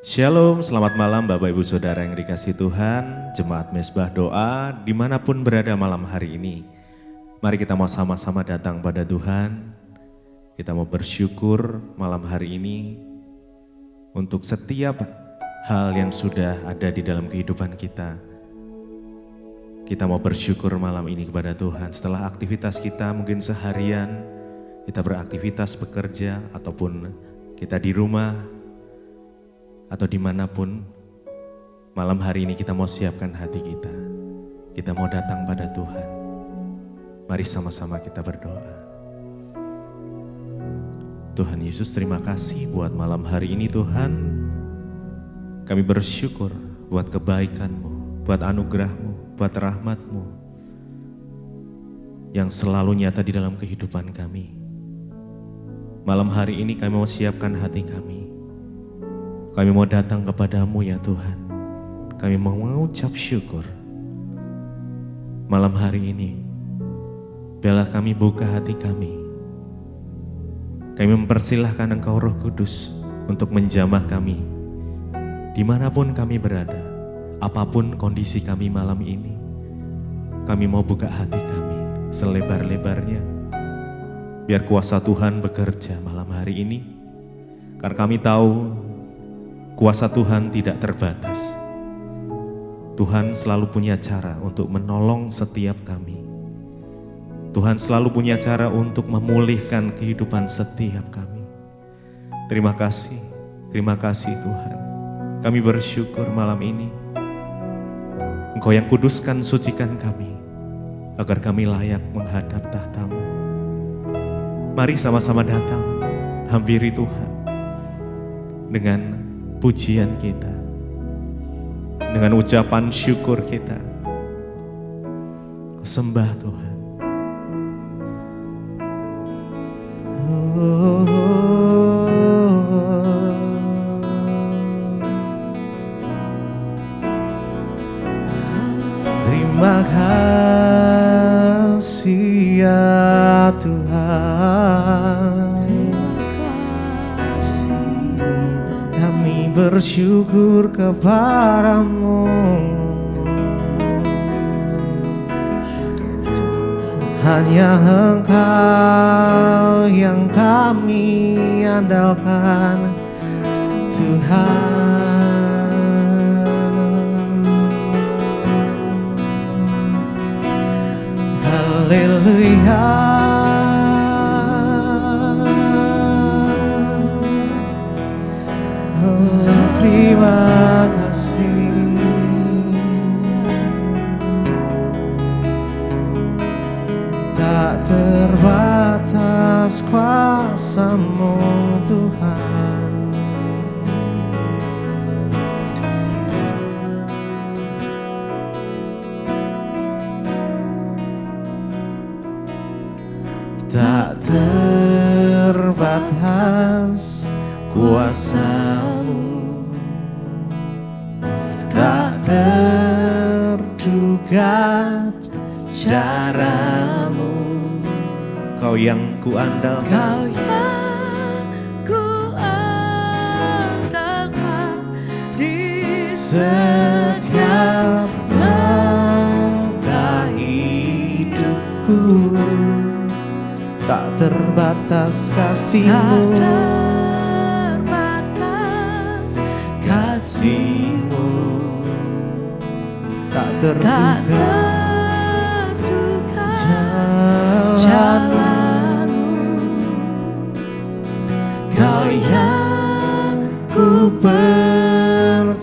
Shalom, selamat malam Bapak Ibu Saudara yang dikasihi Tuhan, Jemaat Mesbah Doa, dimanapun berada malam hari ini. Mari kita mau sama-sama datang pada Tuhan, kita mau bersyukur malam hari ini untuk setiap hal yang sudah ada di dalam kehidupan kita. Kita mau bersyukur malam ini kepada Tuhan setelah aktivitas kita mungkin seharian, kita beraktivitas bekerja ataupun kita di rumah, atau dimanapun, malam hari ini kita mau siapkan hati kita. Kita mau datang pada Tuhan. Mari sama-sama kita berdoa. Tuhan Yesus, terima kasih buat malam hari ini Tuhan. Kami bersyukur buat kebaikan-Mu, buat anugerah-Mu, buat rahmat-Mu yang selalu nyata di dalam kehidupan kami. Malam hari ini kami mau siapkan hati kami. Kami mau datang kepadamu ya Tuhan. Kami mau mengucap syukur. Malam hari ini, biarlah kami buka hati kami. Kami mempersilahkan Engkau Roh Kudus untuk menjamah kami. Dimanapun kami berada, apapun kondisi kami malam ini, kami mau buka hati kami selebar-lebarnya. Biar kuasa Tuhan bekerja malam hari ini. Karena kami tahu kuasa Tuhan tidak terbatas. Tuhan selalu punya cara untuk menolong setiap kami. Tuhan selalu punya cara untuk memulihkan kehidupan setiap kami. Terima kasih Tuhan. Kami bersyukur malam ini. Engkau yang kuduskan, sucikan kami, agar kami layak menghadap tahta-Mu. Mari sama-sama datang, hampiri Tuhan dengan pujian kita, dengan ucapan syukur kita. Sembah Tuhan. Terima kasih ya Tuhan. Bersyukur kepadamu. Hanya Engkau yang kami andalkan, Tuhan. Haleluya. Terima kasih. Tak terbatas kuasa-Mu Tuhan. Tak terbatas kuasa-Mu, tak terduga caramu. Kau yang kuandalkan, Kau yang kuandalkan di setiap langkah hidupku. Tak terbatas kasih-Mu, kasih-Mu, tak terduga jalan-Mu. Kau yang ku percaya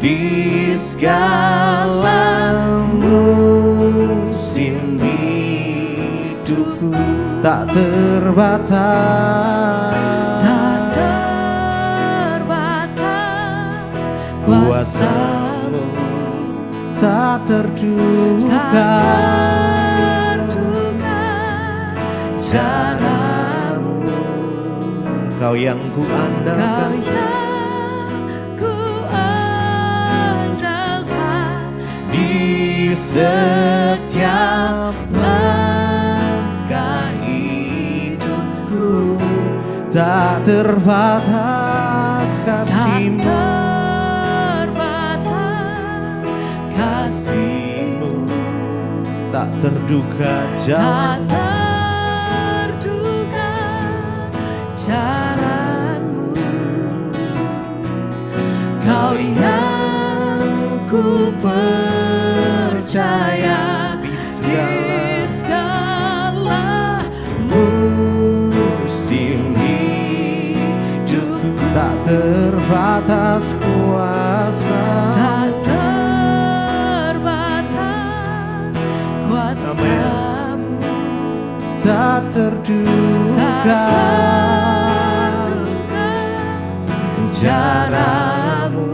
di segala musim hidupku. Tak terbatas kuasa-Mu, tak terduga caramu. Kau yang kuandalkan, di setiap langkah hidupku. Tak terbatas kasih-Mu, terbatas kasih-Mu, tak terduga tak jalan. terduga jalan-Mu. Kau yang ku percaya Di di segala segala musim hidupku, tak terbatas kuasa. tak terbatas kuasa-Mu, Tak tak terduga terduga cara-Mu,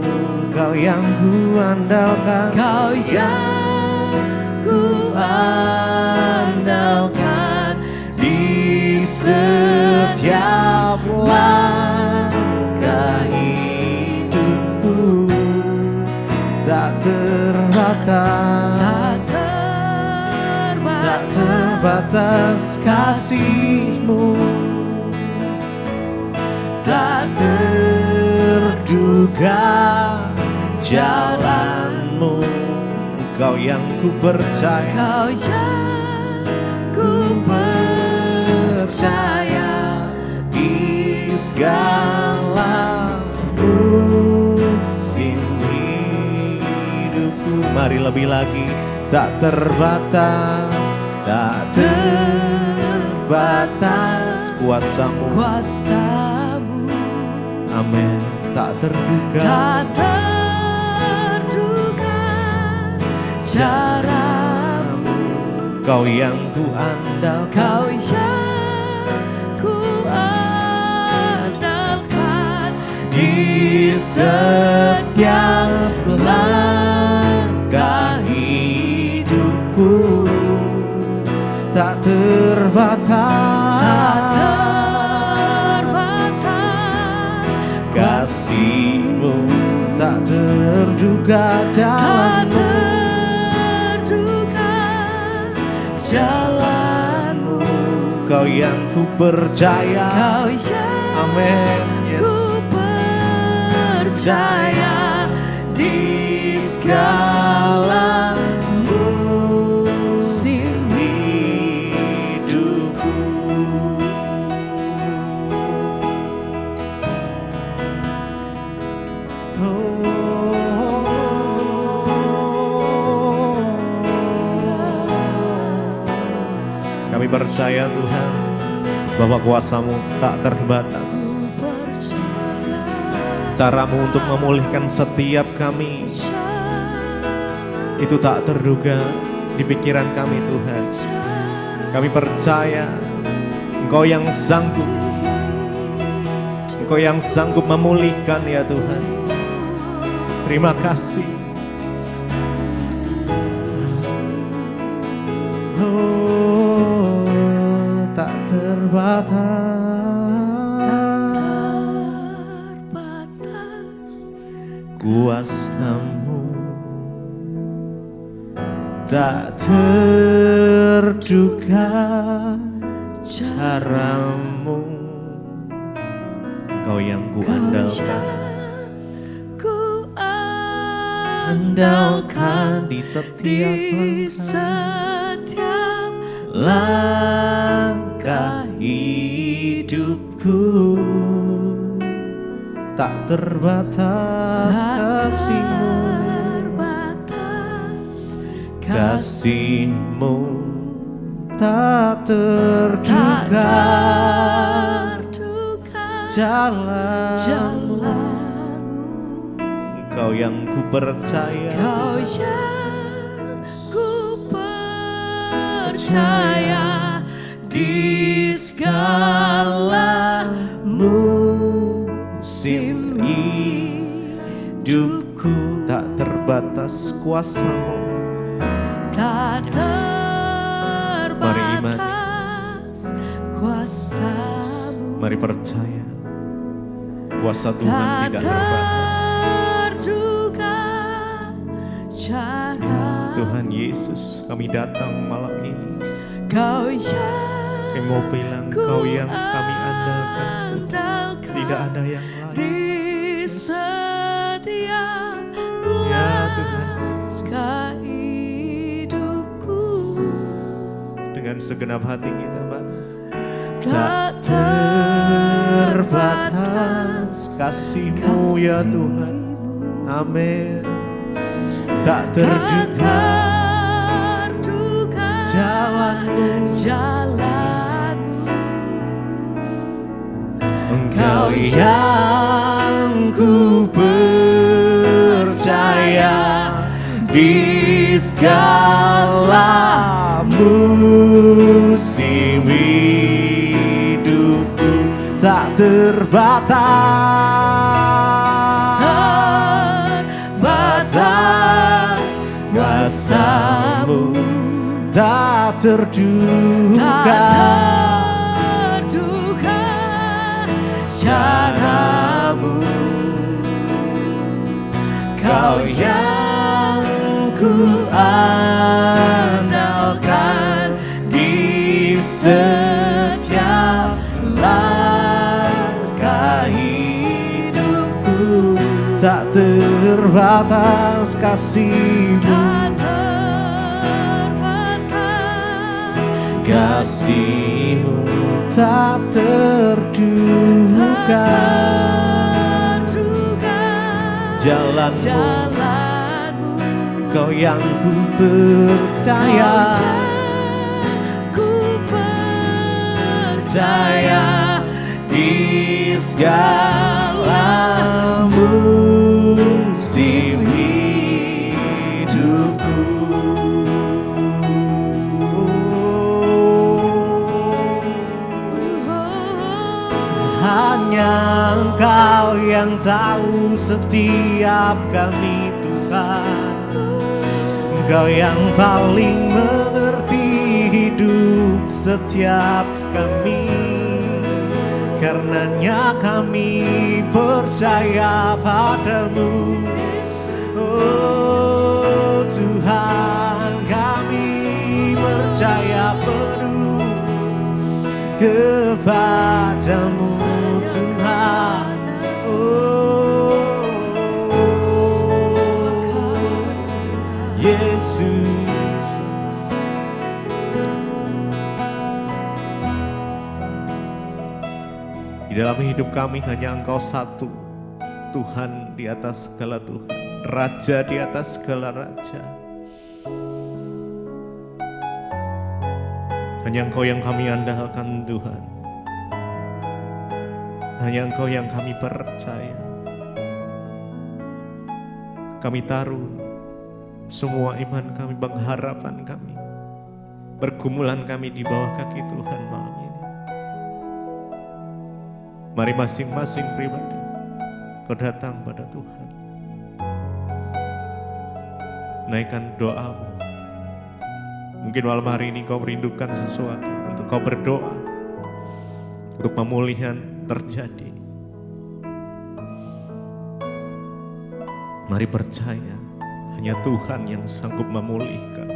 Kau yang ku andalkan, Kau yang ku andalkan di setiap langkah hidupku, tak terbatas, tak tak terbatas kasih-Mu, tak terduga jalan-Mu. Kau yang ku percaya, Kau yang ku percaya di segala musim hidupku. Mari lebih lagi, tak terbatas, tak terbatas kuasa-Mu. kuasa-Mu, Amin. Tak terduga tak terduga cara-Mu. Kau yang ku andalkan, Kau yang ku andalkan di setiap langkah hidupku, tak tak terbatas terbatas kasih-Mu, tak terduga tak jalan-Mu. terduga jalan-Mu. Kau yang ku percaya, Kau yang amin, yes, ku percaya di segala musim hidupku. Kami percaya Tuhan bahwa kuasa-Mu tak terbatas. percaya Cara-Mu untuk memulihkan setiap kami itu tak terduga di pikiran kami Tuhan. Kami percaya Engkau yang sanggup, Engkau yang sanggup memulihkan ya Tuhan. Terima kasih. Oh, tak terbatas kuasa-Mu, tak terduga cara-Mu. Engkau yang ku andalkan, andalkan di setiap langkah hidupku, tak terbatas kasih-Mu, kasih-Mu tak terduga jalan-Mu. Engkau yang ku percaya, Kau yang ku percaya di segala musim hidupku, tak terbatas kuasa-Mu. tak Mari imani. terbatas kuasa-Mu. Mari percaya kuasa Tuhan Tak tidak terbatas. terduga cara Tuhan Yesus, kami datang malam ini. Kau yang Kami mau bilang Kau yang kami andalkan. andalkan Tidak ada yang lain. di setiap Ya Tuhan Yesus. langkah hidupku. Dengan segenap hati kita Pak, Tak terbatas kasih-Mu ya Tuhan. Amin. Tak terduga jalan-Mu, Engkau yang ku percaya di segala musim hidupku. Tak terbatas kuasa-Mu, tak terduga cara-Mu. Kau yang ku andalkan di setiap langkah hidupku. Tak terbatas kasih-Mu, kasih-Mu tak terduga. Jalan-Mu, Kau yang ku percaya, di segala musim hidupku. Hanya Engkau yang tahu setiap kami Tuhan. Engkau yang paling mengerti hidup setiap kami. Karenanya kami percaya padamu. Oh Tuhan, kami percaya penuh kepadamu Tuhan. Oh Yesus, di dalam hidup kami hanya Engkau satu, Tuhan di atas segala Tuhan, Raja di atas segala Raja. Hanya Engkau yang kami andalkan Tuhan. Hanya Engkau yang kami percaya. Kami taruh semua iman kami, pengharapan kami, pergumulan kami di bawah kaki Tuhan malam ini. Mari masing-masing pribadi kau datang pada Tuhan. Naikkan doamu. Mungkin malam hari ini kau merindukan sesuatu untuk kau berdoa, untuk pemulihan terjadi. Mari percaya, hanya Tuhan yang sanggup memulihkan.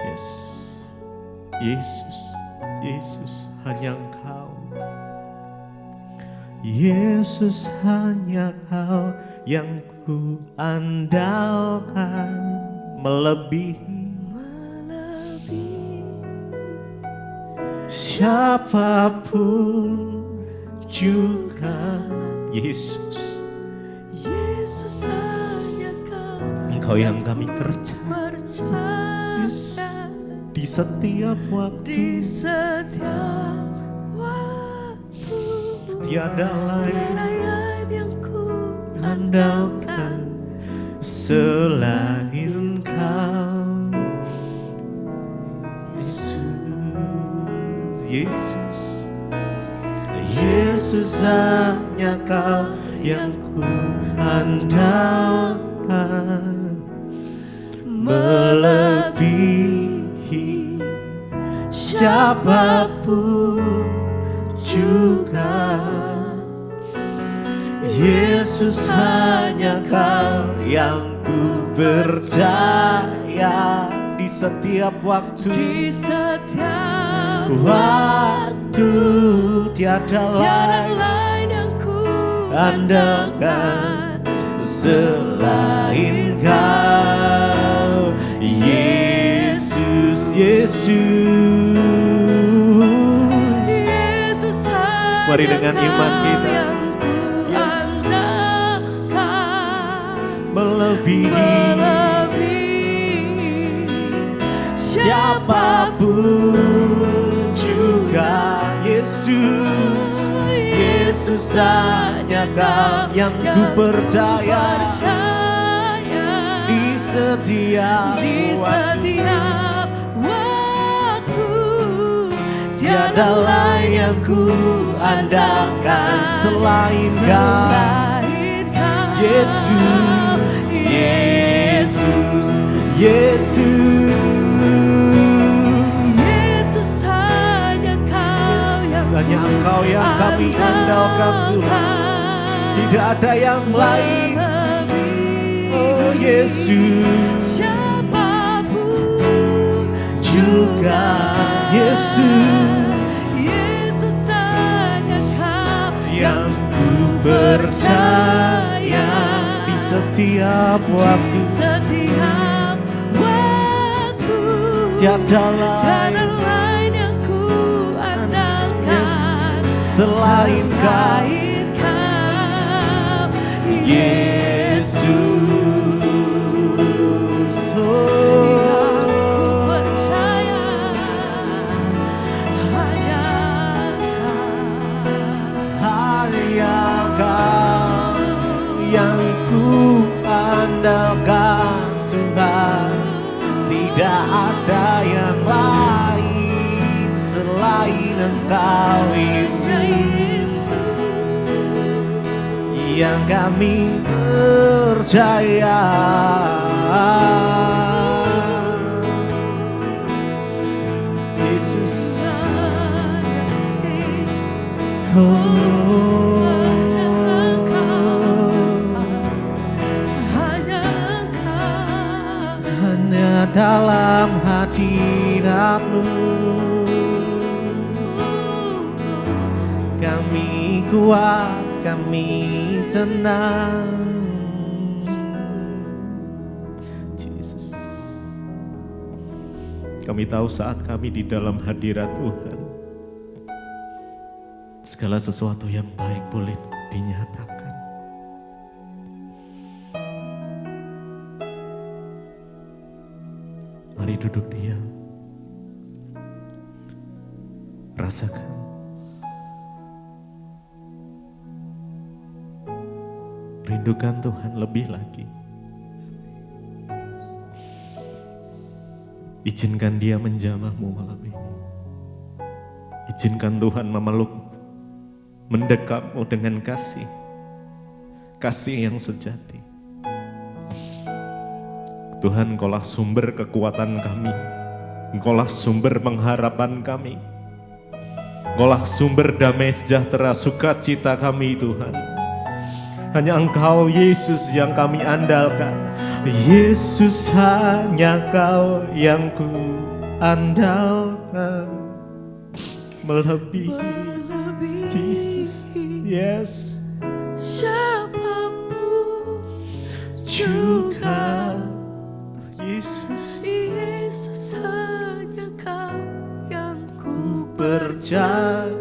Yes, Yesus, Yesus, hanya Engkau. Yesus, hanya Kau yang ku andalkan, melebihi siapapun juga. Yesus, Yesus, hanya Kau Engkau yang kami percaya. Yes. Di setiap waktu, tiada lain yang ku andalkan selain Kau. Yesus, Yesus, hanya Kau yang ku andalkan, melebihi siapapun juga. Yesus, hanya Kau yang ku percaya di setiap waktu, di setiap waktu. waktu, tiada lain yang ku andalkan selain Kau, Yesus, Yesus. Yesus, Mari dengan iman kita, yang ku andalkan, melebihi siapapun juga. Yesus, Yesus hanya Kau yang ku percaya. Di setiap waktu, tiada lain yang ku andalkan selain Kau, Yesus, Yesus, Yesus. Yesus, hanya Engkau yang kami andalkan Tuhan, tidak ada yang lain. Oh Yesus, siapapun juga Yesus, Yesus hanya Kau yang ku percaya. Di setiap waktu, tiada lain yang ku andalkan selain Kau, Yesus. Yang ku andalkan Tuhan, tidak ada yang lain selain Engkau, Yesus, yang kami percaya. Yesus, hanya dalam hadirat-Mu kami kuat, kami tenang. Jesus, kami tahu saat kami di dalam hadirat Tuhan, segala sesuatu yang baik boleh dinyatakan. Mari duduk diam, rasakan. Rindukan Tuhan lebih lagi. Izinkan Dia menjamahmu malam ini. Izinkan Tuhan memelukmu, mendekapmu dengan kasih, kasih yang sejati. Tuhan, Engkaulah sumber kekuatan kami, Engkaulah sumber pengharapan kami, Engkaulah sumber damai sejahtera sukacita kami Tuhan. Hanya Engkau Yesus yang kami andalkan. Yesus, hanya Kau yang ku andalkan. Melebihi Jesus, yes, siapapun juga Yesus, Yesus hanya Kau yang ku percaya.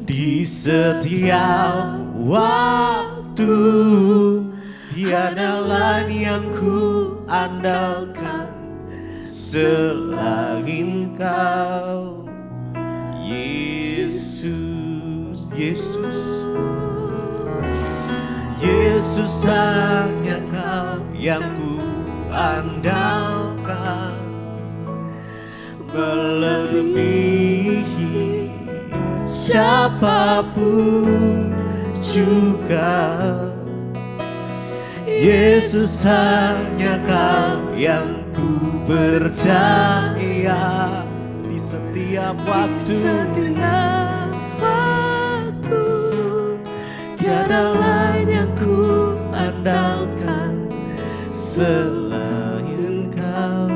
Di setiap waktu, tiada lain yang ku andalkan selain Kau, Yesus, Yesus, Yesus hanya Kau yang ku andalkan. Melebihi siapapun juga, Yesus hanya Kau yang ku percaya. Di setiap waktu, tiada lain yang ku andalkan selain Kau,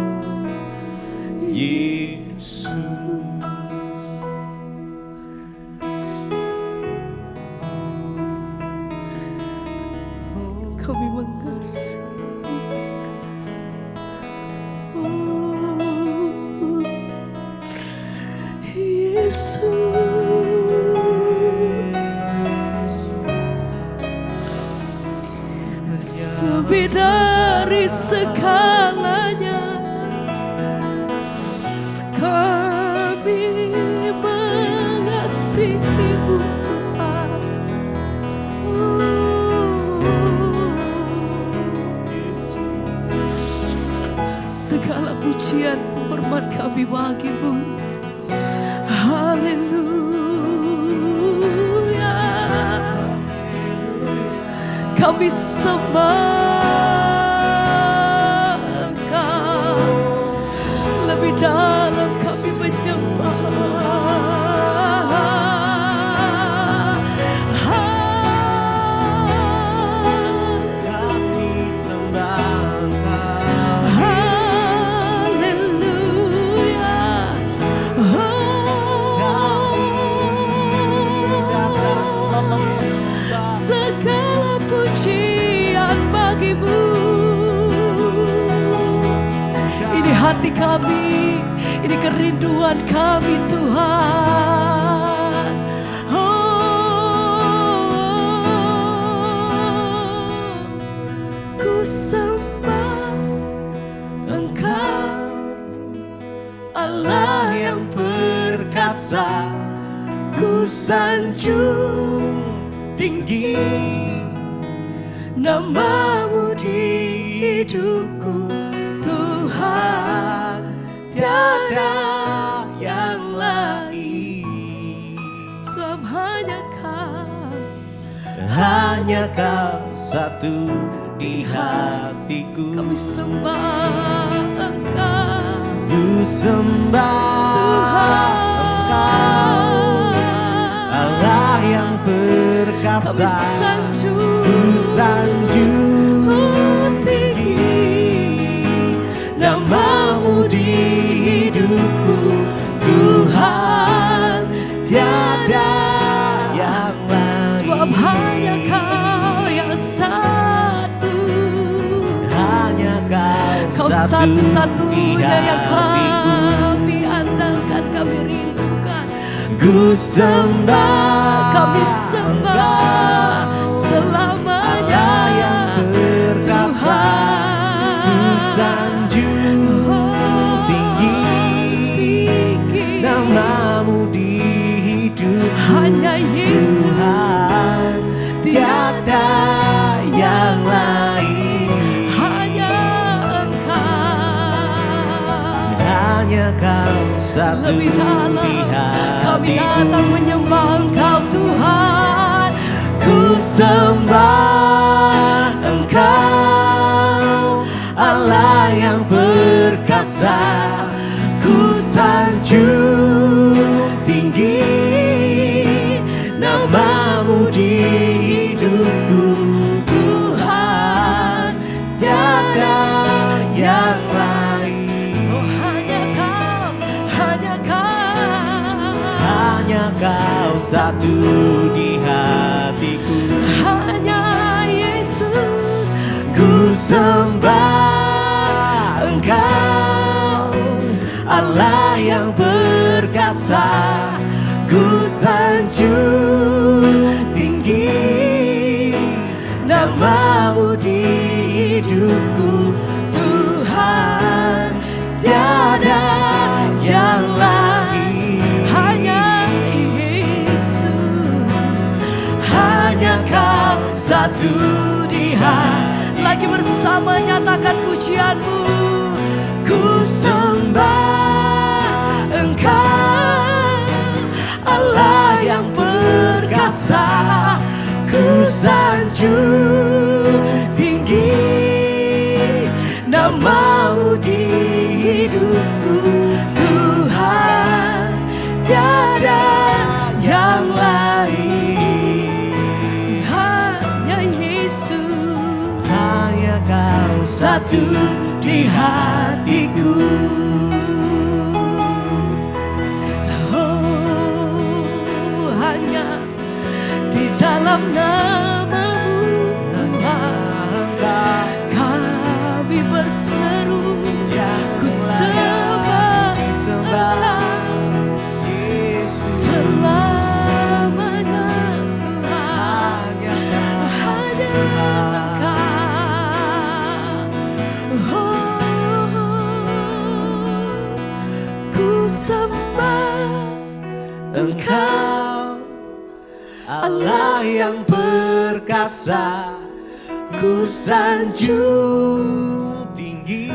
Yesus. mengasihi. Yesus, lebih dari segalanya kami mengasihi-Mu Tuhan. Segala pujian hormat kami bagi-Mu. Haleluya. Kami sembah Engkau, lebih dalam kami menyembah. Kami sembah Engkau. Haleluya. Segala pujian bagi-Mu. Ini hati kami, ini kerinduan kami Tuhan. Ku sembah Engkau, Allah yang perkasa. Ku sanjung tinggi nama-Mu di hidupku Tuhan, tiada yang lain. Sebab hanya Kau satu di hatiku. kami sembah Engkau Ku sembah Tuhan. Engkau, Allah yang perkasa. Kami sanjung Ku sanjung tinggi nama-Mu di hidupku Tuhan, tiada yang lain. sebab hanya Kau yang satu. Hanya Kau Kau satu-satunya yang hatiku. kami andalkan, kami rindukan. Ku sembah, Kami sembah selamanya Allah yang perkasa. Ku sanjung tinggi nama-Mu di hidup. hanya Yesus, Tuhan, tiada yang lain. hanya Engkau. Hanya Kau satu Lebih dalam di kami hatiku. datang menyembah Engkau Tuhan. Ku sembah Engkau, Allah yang perkasa. Ku sanjung tinggi nama-Mu di hidupku Tuhan, tiada yang lain. Oh, hanya Kau, hanya Kau. Hanya Kau satu di hatiku. Hanya Yesus. Ku sembah Engkau, Allah yang perkasa. Ku sanjung tinggi nama-Mu di hidupku Tuhan, tiada yang lain. Hanya Yesus, hanya Kau satu di hati. Lagi bersama nyatakan pujian-Mu. Ku sembah Engkau, Allah yang perkasa. Ku sanjung tinggi nama-Mu di hidupku Tuhan, tiada yang lain. hanya Yesus, Hanya Kau satu di hatiku. Oh, hanya di dalam nama-Mu Tuhan. kuasa, ku sanjung tinggi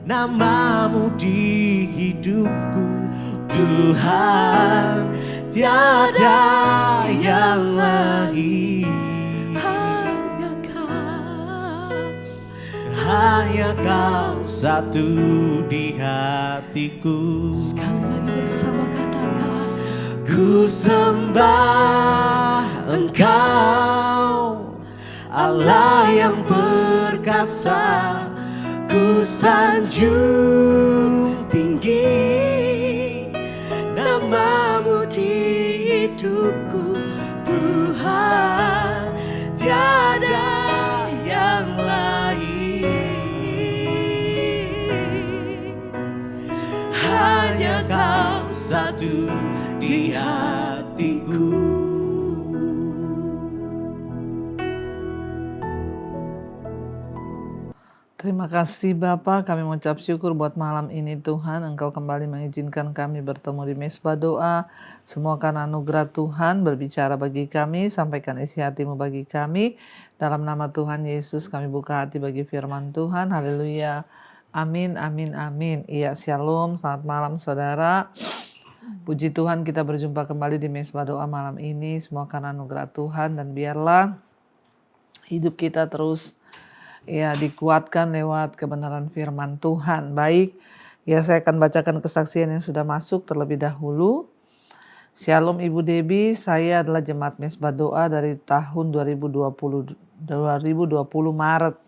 namamu di hidupku, Tuhan, tiada yang lain. Hanya kau satu di hatiku. Sekali lagi bersama katakan, Ku sembah Engkau, Allah yang perkasa. Ku sanjung tinggi namamu di hidupku, Tuhan, tiada yang lain. Hanya kau satu di hatiku. Terima kasih Bapa, kami mengucap syukur buat malam ini Tuhan. Engkau kembali mengizinkan kami bertemu di Mezbah Doa. Semua karena anugerah Tuhan, berbicara bagi kami, sampaikan isi hatimu bagi kami. Dalam nama Tuhan Yesus kami buka hati bagi firman Tuhan. Haleluya. Amin, amin, amin. Iya, shalom, selamat malam saudara. Puji Tuhan, kita berjumpa kembali di Mezbah Doa malam ini. Semua karena anugerah Tuhan, dan biarlah hidup kita terus dikuatkan lewat kebenaran firman Tuhan. Baik, saya akan bacakan kesaksian yang sudah masuk terlebih dahulu. Shalom Ibu Debbie, saya adalah jemaat Mezbah Doa dari tahun 2020 Maret.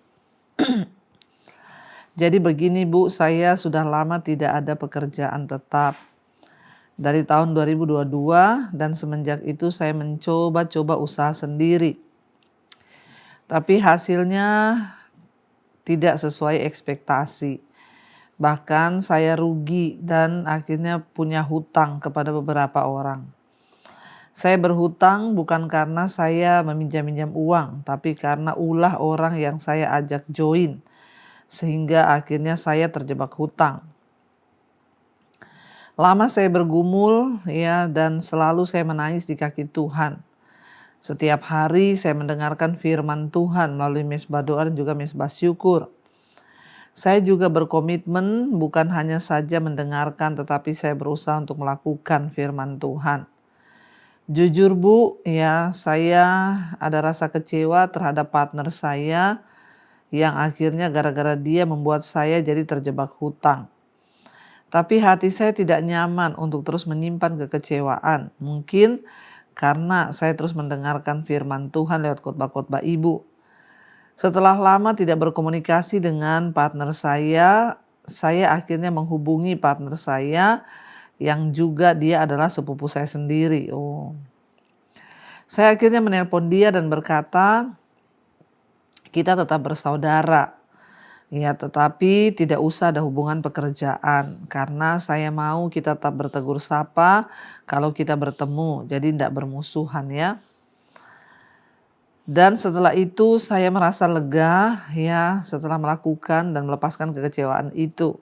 Jadi begini Bu, saya sudah lama tidak ada pekerjaan tetap. Dari tahun 2022 dan semenjak itu saya mencoba usaha sendiri. Tapi hasilnya tidak sesuai ekspektasi. Bahkan saya rugi dan akhirnya punya hutang kepada beberapa orang. Saya berhutang bukan karena saya meminjam-minjam uang, tapi karena ulah orang yang saya ajak join. Sehingga akhirnya saya terjebak hutang. Lama saya bergumul dan selalu saya menangis di kaki Tuhan. Setiap hari saya mendengarkan firman Tuhan melalui Mezbah Doa dan juga Mezbah Syukur. Saya juga berkomitmen bukan hanya saja mendengarkan, tetapi saya berusaha untuk melakukan firman Tuhan. Jujur Bu, saya ada rasa kecewa terhadap partner saya yang akhirnya gara-gara dia membuat saya jadi terjebak hutang. Tapi hati saya tidak nyaman untuk terus menyimpan kekecewaan. Mungkin karena saya terus mendengarkan firman Tuhan lewat khotbah-khotbah Ibu. Setelah lama tidak berkomunikasi dengan partner saya akhirnya menghubungi partner saya yang juga dia adalah sepupu saya sendiri. Saya akhirnya menelpon dia dan berkata, kita tetap bersaudara. Tetapi tidak usah ada hubungan pekerjaan karena saya mau kita tetap bertegur sapa kalau kita bertemu, jadi tidak bermusuhan ya. Dan setelah itu saya merasa lega setelah melakukan dan melepaskan kekecewaan itu.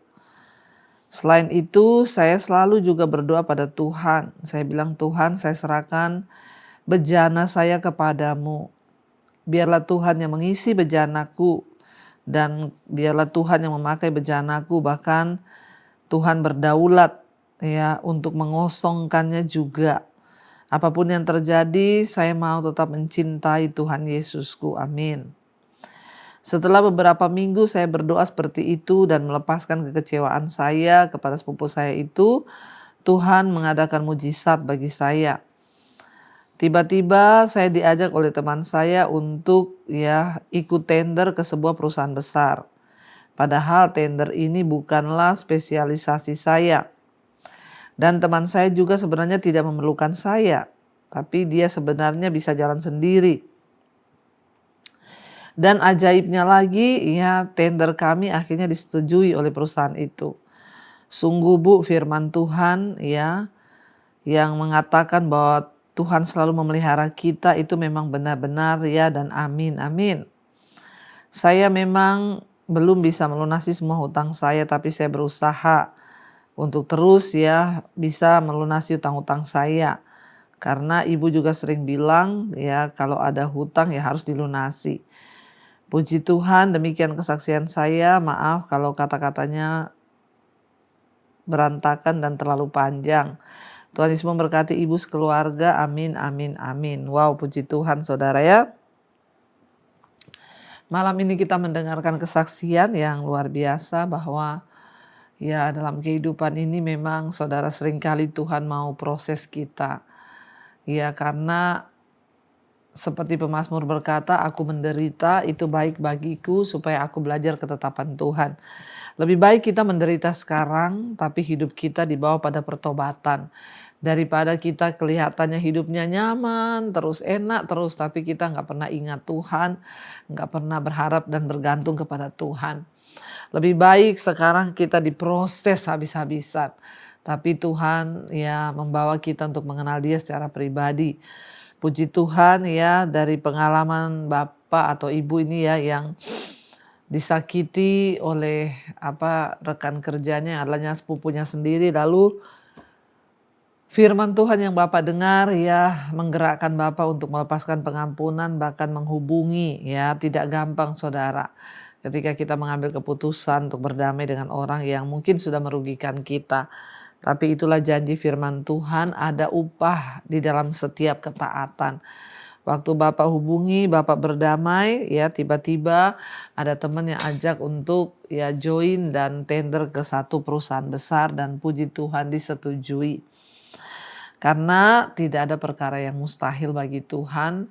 Selain itu saya selalu juga berdoa pada Tuhan. Saya bilang, Tuhan, saya serahkan bejana saya kepadamu. Biarlah Tuhan yang mengisi bejanaku. Dan biarlah Tuhan yang memakai bejanaku, bahkan Tuhan berdaulat untuk mengosongkannya juga. Apapun yang terjadi, saya mau tetap mencintai Tuhan Yesusku. Amin. Setelah beberapa minggu saya berdoa seperti itu dan melepaskan kekecewaan saya kepada sepupu saya itu, Tuhan mengadakan mujizat bagi saya. Tiba-tiba saya diajak oleh teman saya untuk ikut tender ke sebuah perusahaan besar. Padahal tender ini bukanlah spesialisasi saya. Dan teman saya juga sebenarnya tidak memerlukan saya. Tapi dia sebenarnya bisa jalan sendiri. Dan ajaibnya lagi tender kami akhirnya disetujui oleh perusahaan itu. Sungguh Bu, firman Tuhan yang mengatakan bahwa Tuhan selalu memelihara kita itu memang benar-benar dan amin, amin. Saya memang belum bisa melunasi semua hutang saya, tapi saya berusaha untuk terus bisa melunasi hutang-hutang saya. Karena ibu juga sering bilang ya kalau ada hutang ya harus dilunasi. Puji Tuhan, demikian kesaksian saya. Maaf kalau kata-katanya berantakan dan terlalu panjang. Tuhan Yesus memberkati ibu sekeluarga. Amin, amin, amin. Wow, puji Tuhan saudara ya. Malam ini kita mendengarkan kesaksian yang luar biasa bahwa ya dalam kehidupan ini memang saudara seringkali Tuhan mau proses kita. Ya karena seperti pemazmur berkata, aku menderita itu baik bagiku supaya aku belajar ketetapan Tuhan. Lebih baik kita menderita sekarang tapi hidup kita dibawa pada pertobatan. Daripada kita kelihatannya hidupnya nyaman, terus enak terus tapi kita nggak pernah ingat Tuhan, nggak pernah berharap dan bergantung kepada Tuhan. Lebih baik sekarang kita diproses habis-habisan. Tapi Tuhan ya membawa kita untuk mengenal Dia secara pribadi. Puji Tuhan ya dari pengalaman bapak atau ibu ini ya yang disakiti oleh rekan kerjanya yang adalah sepupunya sendiri, lalu firman Tuhan yang bapak dengar ya menggerakkan bapak untuk melepaskan pengampunan, bahkan menghubungi ya. Tidak gampang saudara ketika kita mengambil keputusan untuk berdamai dengan orang yang mungkin sudah merugikan kita. Tapi itulah janji firman Tuhan, ada upah di dalam setiap ketaatan. Waktu bapak hubungi, bapak berdamai, ya tiba-tiba ada teman yang ajak untuk ya join dan tender ke satu perusahaan besar dan puji Tuhan disetujui. Karena tidak ada perkara yang mustahil bagi Tuhan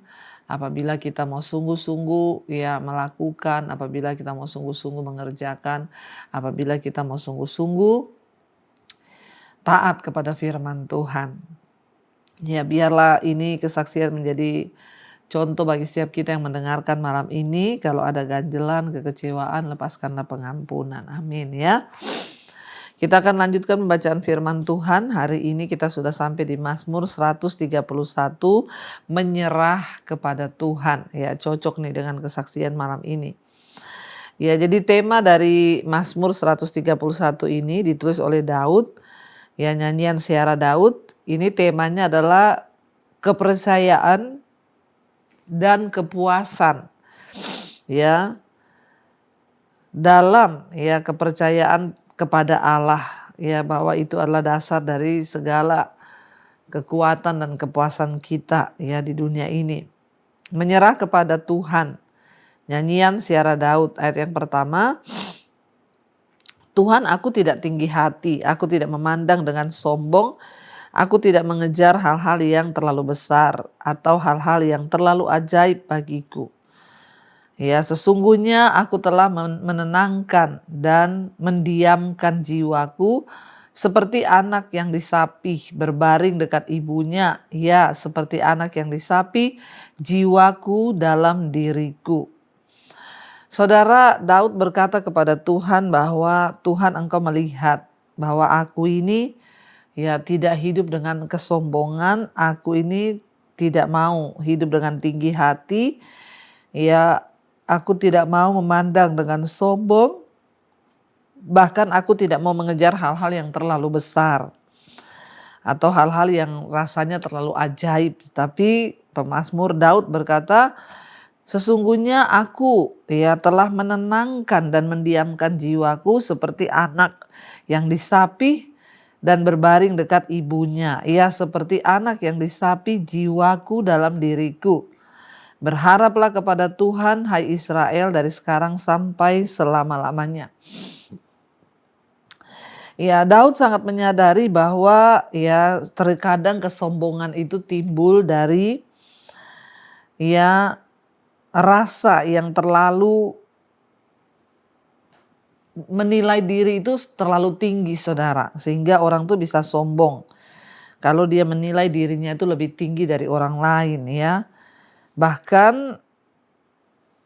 apabila kita mau sungguh-sungguh ya melakukan, apabila kita mau sungguh-sungguh mengerjakan, apabila kita mau sungguh-sungguh taat kepada firman Tuhan. Ya biarlah ini kesaksian menjadi contoh bagi setiap kita yang mendengarkan malam ini. Kalau ada ganjelan, kekecewaan, lepaskanlah pengampunan. Amin ya. Kita akan lanjutkan pembacaan firman Tuhan. Hari ini kita sudah sampai di Mazmur 131, menyerah kepada Tuhan. Ya cocok nih dengan kesaksian malam ini. Ya jadi tema dari Mazmur 131 ini ditulis oleh Daud. Ya nyanyian Siara Daud, ini temanya adalah kepercayaan dan kepuasan. Ya. Dalam ya kepercayaan kepada Allah, ya bahwa itu adalah dasar dari segala kekuatan dan kepuasan kita ya di dunia ini. Menyerah kepada Tuhan. Nyanyian Siara Daud ayat yang pertama. Tuhan, aku tidak tinggi hati, aku tidak memandang dengan sombong, aku tidak mengejar hal-hal yang terlalu besar atau hal-hal yang terlalu ajaib bagiku. Ya, sesungguhnya aku telah menenangkan dan mendiamkan jiwaku seperti anak yang disapih berbaring dekat ibunya. Ya, seperti anak yang disapih jiwaku dalam diriku. Saudara, Daud berkata kepada Tuhan bahwa Tuhan engkau melihat bahwa aku ini ya tidak hidup dengan kesombongan, aku ini tidak mau hidup dengan tinggi hati, ya aku tidak mau memandang dengan sombong, bahkan aku tidak mau mengejar hal-hal yang terlalu besar atau hal-hal yang rasanya terlalu ajaib. Tapi pemazmur Daud berkata, sesungguhnya aku ya telah menenangkan dan mendiamkan jiwaku seperti anak yang disapih dan berbaring dekat ibunya. Ya seperti anak yang disapih jiwaku dalam diriku. Berharaplah kepada Tuhan hai Israel dari sekarang sampai selama-lamanya. Ya Daud sangat menyadari bahwa ya terkadang kesombongan itu timbul dari ya rasa yang terlalu menilai diri itu terlalu tinggi saudara. Sehingga orang tuh bisa sombong. Kalau dia menilai dirinya itu lebih tinggi dari orang lain ya. Bahkan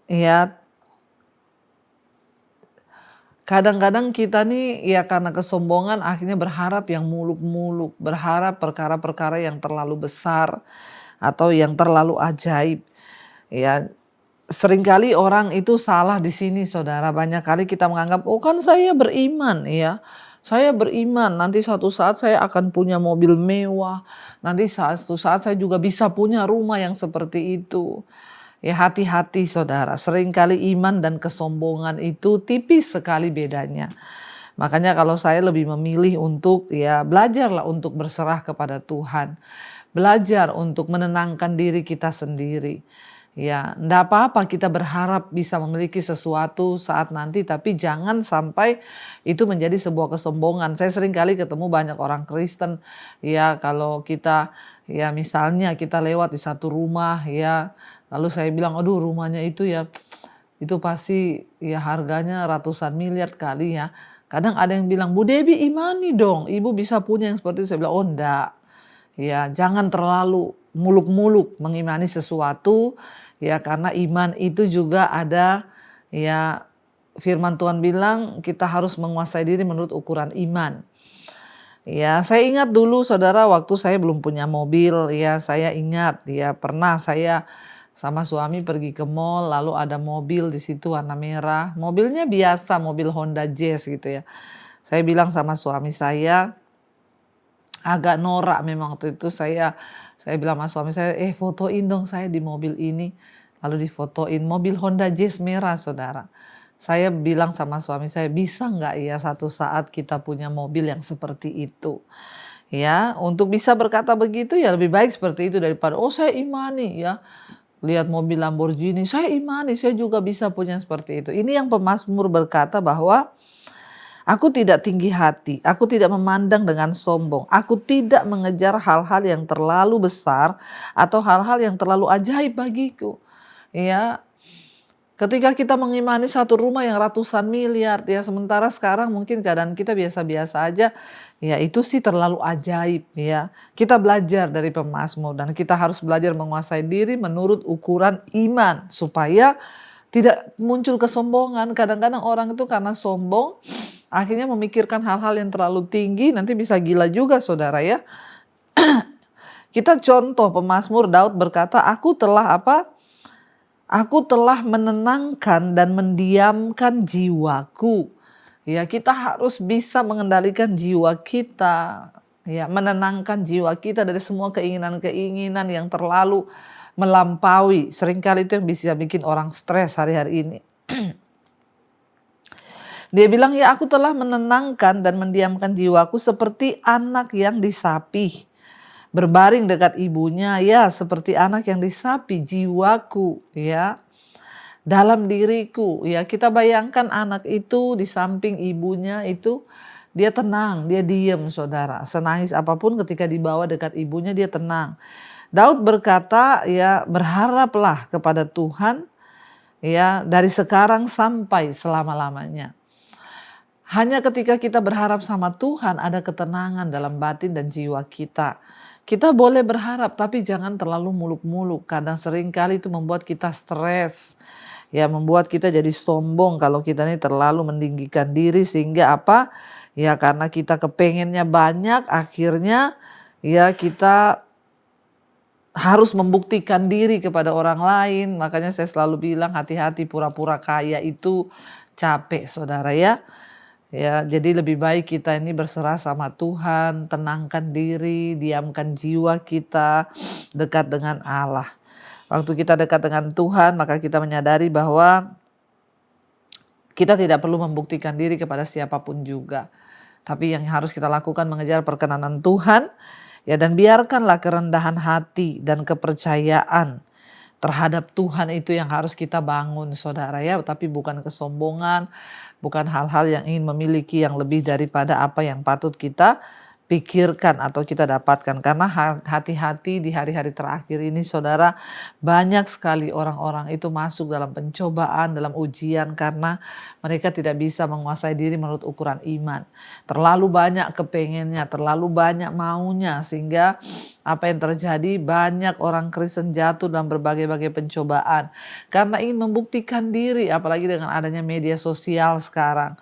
ya kadang-kadang kita nih ya karena kesombongan akhirnya berharap yang muluk-muluk. Berharap perkara-perkara yang terlalu besar atau yang terlalu ajaib. Ya seringkali orang itu salah di sini saudara. Banyak kali kita menganggap oh kan saya beriman ya. Saya beriman nanti suatu saat saya akan punya mobil mewah, nanti suatu saat saya juga bisa punya rumah yang seperti itu. Ya hati-hati saudara, seringkali iman dan kesombongan itu tipis sekali bedanya. Makanya kalau saya lebih memilih untuk ya belajarlah untuk berserah kepada Tuhan. Belajar untuk menenangkan diri kita sendiri. Ya, enggak apa-apa kita berharap bisa memiliki sesuatu saat nanti, tapi jangan sampai itu menjadi sebuah kesombongan. Saya sering kali ketemu banyak orang Kristen, ya kalau kita, ya misalnya kita lewat di satu rumah, ya lalu saya bilang, aduh rumahnya itu ya, itu pasti ya harganya ratusan miliar kali ya. Kadang ada yang bilang, Bu Debi imani dong, ibu bisa punya yang seperti itu. Saya bilang, oh enggak. Ya, jangan terlalu muluk-muluk mengimani sesuatu ya karena iman itu juga ada ya firman Tuhan bilang kita harus menguasai diri menurut ukuran iman. Ya, saya ingat dulu saudara waktu saya belum punya mobil ya, saya ingat ya pernah saya sama suami pergi ke mall lalu ada mobil di situ warna merah. Mobilnya biasa, mobil Honda Jazz gitu ya. Saya bilang sama suami saya, agak norak memang waktu itu saya bilang sama suami saya, fotoin dong saya di mobil ini. Lalu difotoin mobil Honda Jazz merah saudara. Saya bilang sama suami saya, bisa nggak ya satu saat kita punya mobil yang seperti itu. Ya, untuk bisa berkata begitu ya lebih baik seperti itu daripada, oh saya imani ya. Lihat mobil Lamborghini, saya imani saya juga bisa punya seperti itu. Ini yang pemazmur berkata bahwa aku tidak tinggi hati, aku tidak memandang dengan sombong, aku tidak mengejar hal-hal yang terlalu besar atau hal-hal yang terlalu ajaib bagiku. Ya, ketika kita mengimani satu rumah yang ratusan miliar, ya sementara sekarang mungkin keadaan kita biasa-biasa aja, ya itu sih terlalu ajaib ya. Kita belajar dari pemazmur dan kita harus belajar menguasai diri menurut ukuran iman supaya tidak muncul kesombongan. Kadang-kadang orang itu karena sombong akhirnya memikirkan hal-hal yang terlalu tinggi, nanti bisa gila juga saudara ya. Kita contoh pemazmur Daud berkata, aku telah apa? Aku telah menenangkan dan mendiamkan jiwaku. Ya, kita harus bisa mengendalikan jiwa kita, ya, menenangkan jiwa kita dari semua keinginan-keinginan yang terlalu melampaui. Seringkali itu yang bisa bikin orang stres hari-hari ini. Dia bilang, ya aku telah menenangkan dan mendiamkan jiwaku seperti anak yang disapih. Berbaring dekat ibunya, ya seperti anak yang disapi jiwaku, ya. Dalam diriku, ya kita bayangkan anak itu di samping ibunya itu, dia tenang, dia diem saudara. Senangis apapun ketika dibawa dekat ibunya dia tenang. Daud berkata, ya berharaplah kepada Tuhan, ya dari sekarang sampai selama-lamanya. Hanya ketika kita berharap sama Tuhan ada ketenangan dalam batin dan jiwa kita. Kita boleh berharap tapi jangan terlalu muluk-muluk. Kadang seringkali itu membuat kita stres. Ya membuat kita jadi sombong kalau kita ini terlalu meninggikan diri sehingga apa? Ya karena kita kepengennya banyak akhirnya ya kita harus membuktikan diri kepada orang lain. Makanya saya selalu bilang hati-hati pura-pura kaya itu capek saudara ya. Ya, jadi lebih baik kita ini berserah sama Tuhan, tenangkan diri, diamkan jiwa kita, dekat dengan Allah. Waktu kita dekat dengan Tuhan, maka kita menyadari bahwa kita tidak perlu membuktikan diri kepada siapapun juga. Tapi yang harus kita lakukan mengejar perkenanan Tuhan, ya dan biarkanlah kerendahan hati dan kepercayaan terhadap Tuhan itu yang harus kita bangun saudara ya, tapi bukan kesombongan, bukan hal-hal yang ingin memiliki yang lebih daripada apa yang patut kita pikirkan atau kita dapatkan. Karena hati-hati di hari-hari terakhir ini saudara, banyak sekali orang-orang itu masuk dalam pencobaan, dalam ujian karena mereka tidak bisa menguasai diri menurut ukuran iman. Terlalu banyak kepengennya, terlalu banyak maunya sehingga apa yang terjadi banyak orang Kristen jatuh dalam berbagai-bagai pencobaan. Karena ingin membuktikan diri apalagi dengan adanya media sosial sekarang.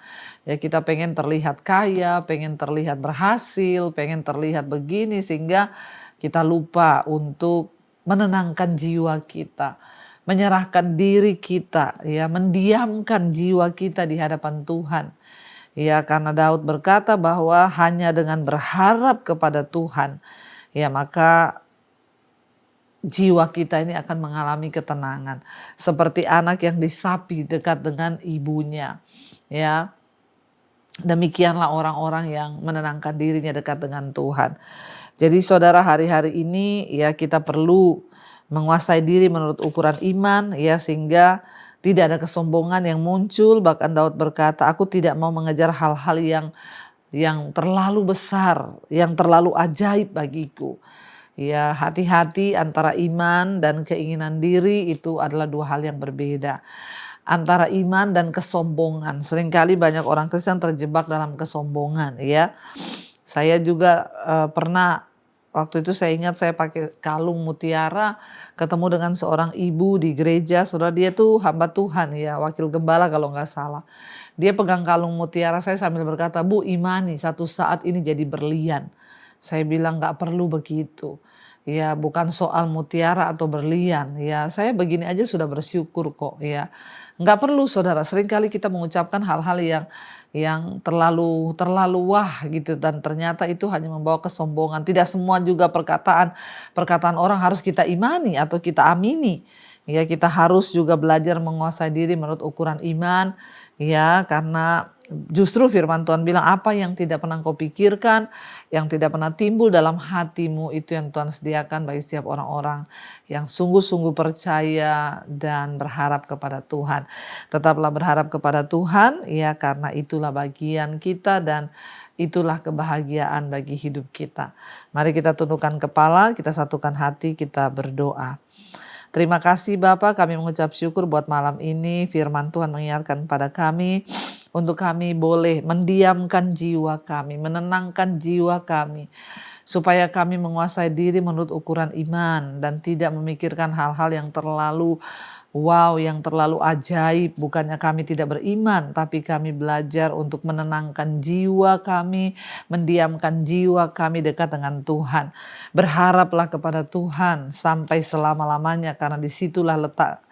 Ya kita pengen terlihat kaya, pengen terlihat berhasil, pengen terlihat begini sehingga kita lupa untuk menenangkan jiwa kita, menyerahkan diri kita, ya mendiamkan jiwa kita di hadapan Tuhan. Ya, karena Daud berkata bahwa hanya dengan berharap kepada Tuhan, ya maka jiwa kita ini akan mengalami ketenangan. Seperti anak yang disapi dekat dengan ibunya. Ya, demikianlah orang-orang yang menenangkan dirinya dekat dengan Tuhan. Jadi saudara, hari-hari ini ya kita perlu menguasai diri menurut ukuran iman ya, sehingga tidak ada kesombongan yang muncul. Bahkan Daud berkata, aku tidak mau mengejar hal-hal yang terlalu besar, yang terlalu ajaib bagiku. Ya, hati-hati, antara iman dan keinginan diri itu adalah dua hal yang berbeda. Antara iman dan kesombongan. Seringkali banyak orang Kristen terjebak dalam kesombongan ya. Saya juga pernah, waktu itu saya ingat saya pakai kalung mutiara, ketemu dengan seorang ibu di gereja. Saudara, dia tuh hamba Tuhan ya, wakil gembala kalau nggak salah. Dia pegang kalung mutiara saya sambil berkata, "Bu, imani satu saat ini jadi berlian." Saya bilang nggak perlu begitu. Ya, bukan soal mutiara atau berlian. Ya, saya begini aja sudah bersyukur kok ya. Nggak perlu saudara, seringkali kita mengucapkan hal-hal yang terlalu wah gitu, dan ternyata itu hanya membawa kesombongan. Tidak semua juga perkataan orang harus kita imani atau kita amini. Ya, kita harus juga belajar menguasai diri menurut ukuran iman ya, karena justru firman Tuhan bilang, apa yang tidak pernah kau pikirkan, yang tidak pernah timbul dalam hatimu, itu yang Tuhan sediakan bagi setiap orang-orang yang sungguh-sungguh percaya dan berharap kepada Tuhan. Tetaplah berharap kepada Tuhan ya, karena itulah bagian kita dan itulah kebahagiaan bagi hidup kita. Mari kita tundukkan kepala, kita satukan hati, kita berdoa. Terima kasih Bapa, kami mengucap syukur buat malam ini firman Tuhan mengingatkan pada kami untuk kami boleh mendiamkan jiwa kami, menenangkan jiwa kami, supaya kami menguasai diri menurut ukuran iman dan tidak memikirkan hal-hal yang terlalu yang terlalu ajaib. Bukannya kami tidak beriman, tapi kami belajar untuk menenangkan jiwa kami, mendiamkan jiwa kami dekat dengan Tuhan. Berharaplah kepada Tuhan sampai selama-lamanya, karena disitulah letak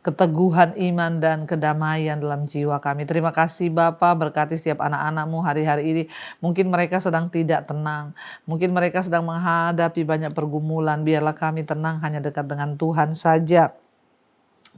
keteguhan iman dan kedamaian dalam jiwa kami. Terima kasih Bapa, berkati setiap anak-anak-Mu hari-hari ini. Mungkin mereka sedang tidak tenang, mungkin mereka sedang menghadapi banyak pergumulan. Biarlah kami tenang hanya dekat dengan Tuhan saja.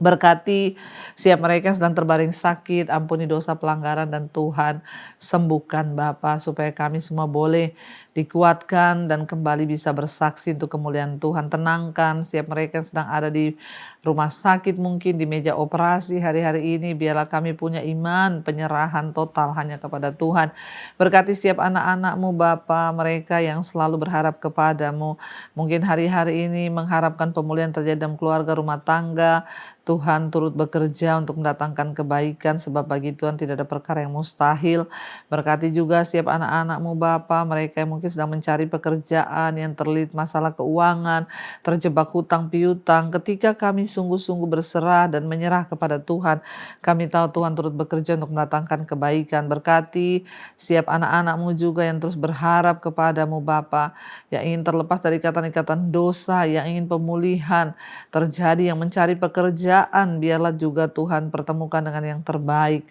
Berkati siap mereka yang sedang terbaring sakit, ampuni dosa pelanggaran dan Tuhan sembuhkan Bapa, supaya kami semua boleh dikuatkan dan kembali bisa bersaksi untuk kemuliaan Tuhan. Tenangkan setiap mereka yang sedang ada di rumah sakit, mungkin di meja operasi hari-hari ini. Biarlah kami punya iman penyerahan total hanya kepada Tuhan. Berkati setiap anak-anak-Mu Bapa, mereka yang selalu berharap kepada-Mu. Mungkin hari-hari ini mengharapkan pemulihan terjadi dalam keluarga, rumah tangga. Tuhan turut bekerja untuk mendatangkan kebaikan, sebab bagi Tuhan tidak ada perkara yang mustahil. Berkati juga setiap anak-anak-Mu Bapa, mereka yang mungkin sedang mencari pekerjaan, yang terlilit masalah keuangan, terjebak hutang piutang. Ketika kami sungguh-sungguh berserah dan menyerah kepada Tuhan, kami tahu Tuhan turut bekerja untuk mendatangkan kebaikan. Berkati setiap anak-anak-Mu juga yang terus berharap kepada-Mu Bapa, yang ingin terlepas dari ikatan-ikatan dosa, yang ingin pemulihan terjadi, yang mencari pekerjaan. Biarlah juga Tuhan pertemukan dengan yang terbaik.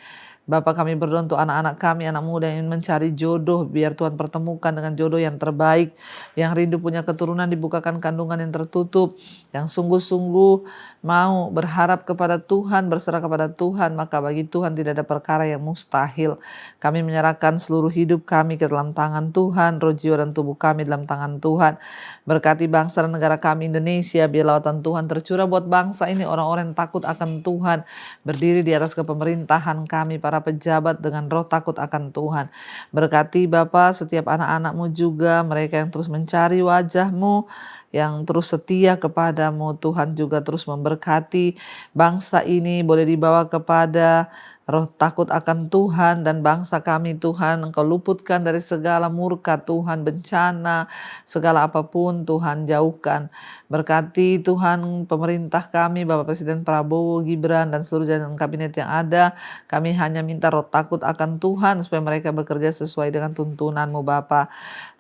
Bapa, kami berdoa untuk anak-anak kami, anak muda yang ingin mencari jodoh. Biar Tuhan pertemukan dengan jodoh yang terbaik. Yang rindu punya keturunan, dibukakan kandungan yang tertutup. Yang sungguh-sungguh mau berharap kepada Tuhan, berserah kepada Tuhan, maka bagi Tuhan tidak ada perkara yang mustahil. Kami menyerahkan seluruh hidup kami ke dalam tangan Tuhan, roh, jiwa, dan tubuh kami dalam tangan Tuhan. Berkati bangsa dan negara kami Indonesia, biar lautan Tuhan tercurah buat bangsa ini, orang-orang yang takut akan Tuhan, berdiri di atas kepemerintahan kami, para pejabat dengan roh takut akan Tuhan. Berkati Bapa setiap anak-anak-Mu juga, mereka yang terus mencari wajah-Mu, yang terus setia kepada-Mu. Tuhan juga terus memberkati bangsa ini, boleh dibawa kepada roh takut akan Tuhan, dan bangsa kami Tuhan Engkau luputkan dari segala murka Tuhan, bencana, segala apapun Tuhan jauhkan. Berkati Tuhan pemerintah kami, Bapak Presiden Prabowo, Gibran, dan seluruh jajaran kabinet yang ada. Kami hanya minta roh takut akan Tuhan, supaya mereka bekerja sesuai dengan tuntunan-Mu Bapa.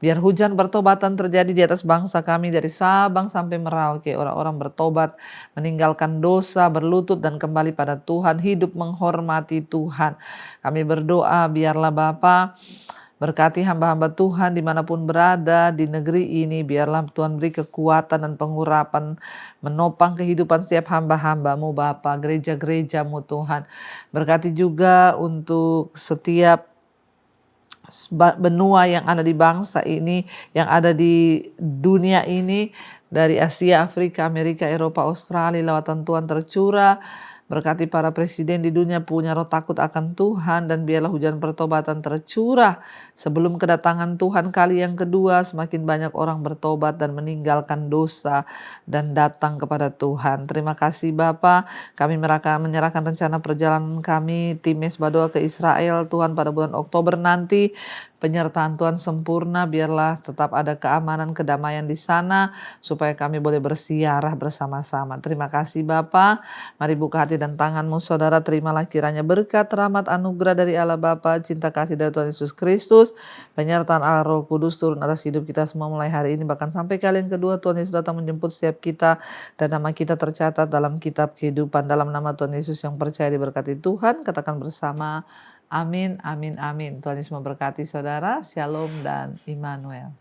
Biar hujan pertobatan terjadi di atas bangsa kami dari Sabang sampai Merauke orang-orang bertobat, meninggalkan dosa, berlutut dan kembali pada Tuhan, hidup menghormati Tuhan. Kami berdoa biarlah Bapa berkati hamba-hamba Tuhan dimanapun berada di negeri ini. Biarlah Tuhan beri kekuatan dan pengurapan menopang kehidupan setiap hamba-hamba-Mu Bapa, gereja-gereja-Mu Tuhan. Berkati juga untuk setiap benua yang ada di bangsa ini, yang ada di dunia ini, dari Asia, Afrika, Amerika, Eropa, Australia, lawatan Tuhan tercurah. Berkati para presiden di dunia punya roh takut akan Tuhan, dan biarlah hujan pertobatan tercurah sebelum kedatangan Tuhan kali yang kedua. Semakin banyak orang bertobat dan meninggalkan dosa dan datang kepada Tuhan. Terima kasih Bapa. Kami menyerahkan rencana perjalanan kami tim Mesbah ke Israel Tuhan pada bulan Oktober nanti. Penyertaan Tuhan sempurna, biarlah tetap ada keamanan, kedamaian di sana, supaya kami boleh bersiarah bersama-sama. Terima kasih Bapa. Mari buka hati dan tangan-Mu saudara, terimalah kiranya berkat, rahmat, anugerah dari Allah Bapa, cinta kasih dari Tuhan Yesus Kristus, penyertaan Allah Roh Kudus turun atas hidup kita semua mulai hari ini, bahkan sampai kali yang kedua Tuhan Yesus datang menjemput setiap kita, dan nama kita tercatat dalam kitab kehidupan. Dalam nama Tuhan Yesus yang percaya diberkati Tuhan, katakan bersama, amin, amin, amin. Tuhan Yesus memberkati saudara. Shalom dan Immanuel.